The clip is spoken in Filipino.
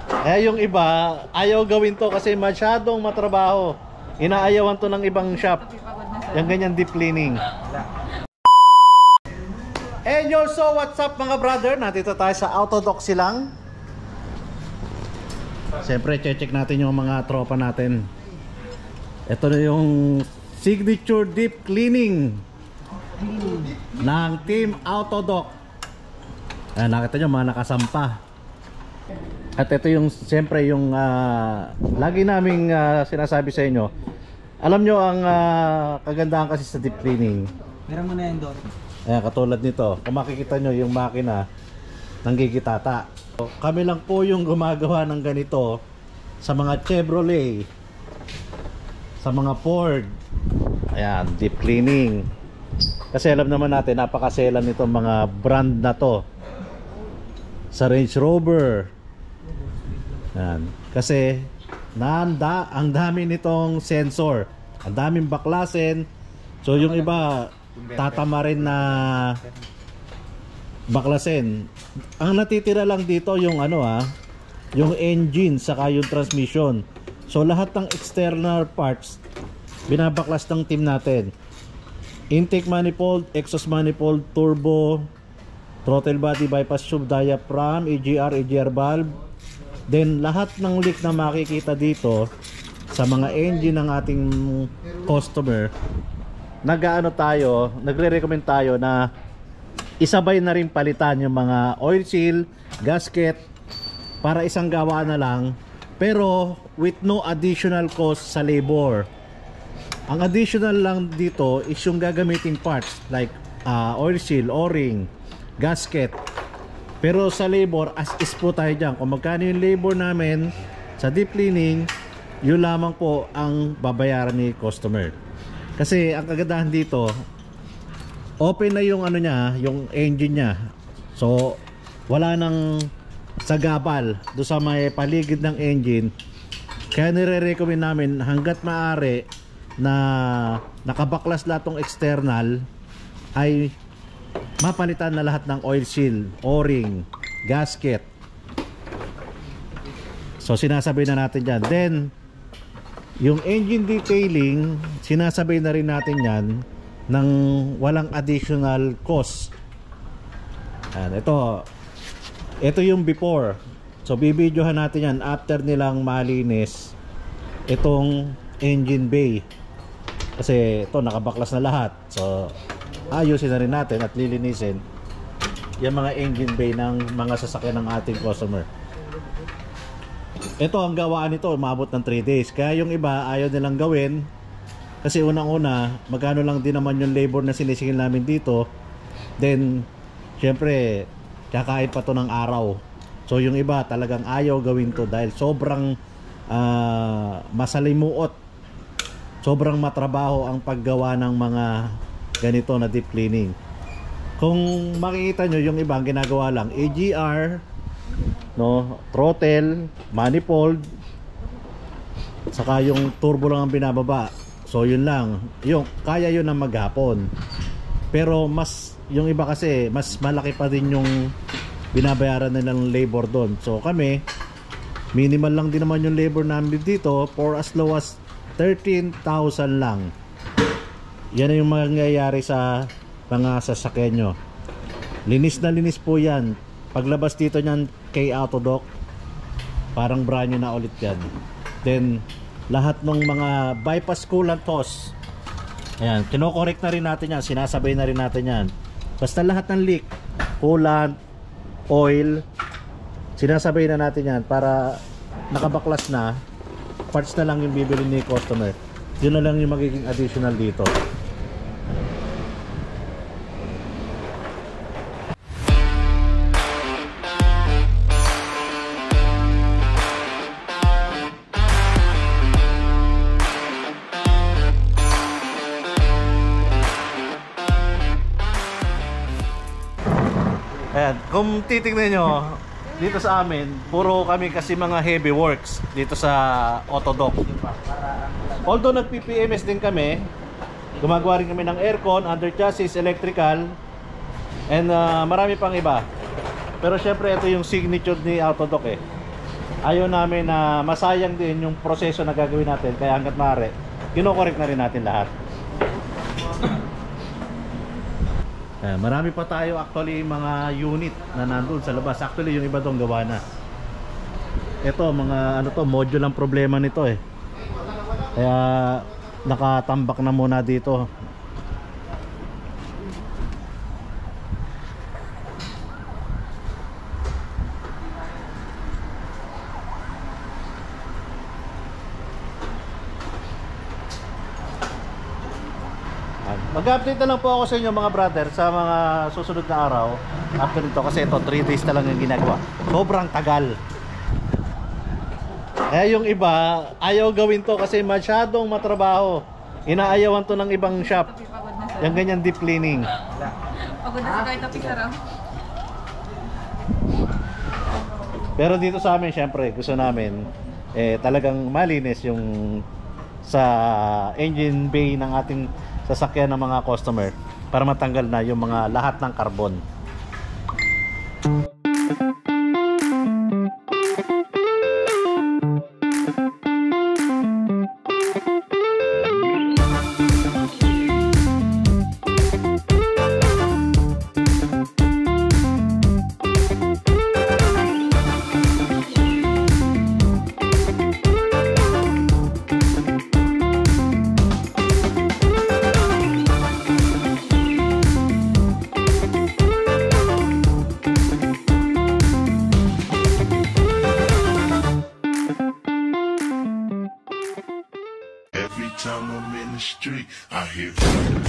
Eh yung iba, ayaw gawin to kasi masyadong matrabaho. Inaayawan to ng ibang shop. Yung ganyan deep cleaning. And also, what's up mga brother? Nandito tayo sa Autodoc Silang. Siyempre, check natin yung mga tropa natin. Ito na yung signature deep cleaning ng Team Autodoc. Ayan, nakita nyo mga nakasampa. At ito yung siyempre yung lagi naming sinasabi sa inyo. Alam nyo ang kagandahan kasi sa deep cleaning. Meron mo na yan doon. Ayan, katulad nito. Kung makikita nyo yung makina nanggigitata. Kami lang po yung gumagawa ng ganito sa mga Chevrolet, sa mga Ford. Ayan, deep cleaning. Kasi alam naman natin, napakaselan nitong mga brand na to. Sa Range Rover. Ayan. Kasi ang dami nitong sensor. Ang daming baklasin. So yung iba tatama rin na baklasin. Ang natitira lang dito yung yung engine saka yung transmission. So lahat ng external parts binabaklas ng team natin. Intake manifold, exhaust manifold, turbo, throttle body, bypass tube, diaphragm, EGR, EGR valve. Then lahat ng leak na makikita dito sa mga engine ng ating customer, nagre-recommend tayo na isabay na rin palitan yung mga oil seal, gasket para isang gawa na lang, pero with no additional cost sa labor. Ang additional lang dito is yung gagamiting parts like oil seal, o-ring, gasket. Pero sa labor, as is po tayo dyan. Kung magkano yung labor namin sa deep cleaning, yun lamang po ang babayaran ni customer. Kasi ang kagandahan dito, open na yung yung engine niya. So wala nang sagabal do sa may paligid ng engine. Kaya nire-recommend namin hanggat maaari na nakabaklas lahat ng external ay mapalitan na lahat ng oil seal, o-ring, gasket. So sinasabay na natin yan. Then yung engine detailing, sinasabay na rin natin yan ng walang additional cost. And ito yung before. So bibidyohan natin yan after nilang malinis itong engine bay. Kasi ito nakabaklas na lahat. So ayusin na rin natin at lilinisin yung mga engine bay ng mga sasakyan ng ating customer. Ito ang gawaan nito, umabot ng 3 days. Kaya yung iba ayaw nilang gawin kasi unang-una magkano lang din naman yung labor na sinisingil namin dito. Then syempre kakain pa to ng araw. So yung iba talagang ayaw gawin to dahil sobrang masalimuot, sobrang matrabaho ang paggawa ng mga ganito na deep cleaning. Kung makikita nyo, yung ibang ginagawa lang EGR, throttle, manifold, saka yung turbo lang ang binababa. So yun lang, kaya yun ang maghapon. Pero yung iba kasi mas malaki pa din yung binabayaran nilang labor doon. So kami, minimal lang din naman yung labor namin dito, for as low as 13,000 lang. Yan yung mangyayari sa mga sasakyan nyo. Linis na linis po yan. Paglabas dito nyan kay Autodoc, parang brand new na ulit yan. Then lahat ng mga bypass coolant hose, ayan, kinokorek na rin natin yan. Sinasabay na rin natin yan. Basta lahat ng leak, coolant, oil, sinasabay na natin yan para nakabaklas na. Parts na lang yung bibili ni customer. Yun na lang yung magiging additional dito. Ayan, kung titignan nyo dito sa amin, puro kami kasi mga heavy works dito sa Autodoc. Although nag-PPMS din kami, gumagawa rin kami ng aircon, under chassis, electrical, and marami pang iba. Pero syempre ito yung signature ni Autodoc ayaw namin na masayang din yung proseso na gagawin natin, kaya hanggat maaari kino-correct na rin natin lahat. Marami pa tayo actually mga unit na nandun sa labas. Actually yung iba doon gawa na. Ito mga ano to, module ang problema nito eh. Kaya nakatambak na muna dito. Mag-update na lang po ako sa inyo mga brother sa mga susunod na araw after nito, kasi ito 3 days na lang yung ginagawa. Sobrang tagal. Eh yung iba ayaw gawin to kasi masyadong matrabaho. Inaayawan to ng ibang shop. Yung ganyan deep cleaning. Pagod na si kahit apikaraw. Pero dito sa amin syempre gusto namin talagang malinis yung sa engine bay ng ating sasakyan ng mga customer para matanggal na yung mga lahat ng carbon. Every time I'm in the street, I hear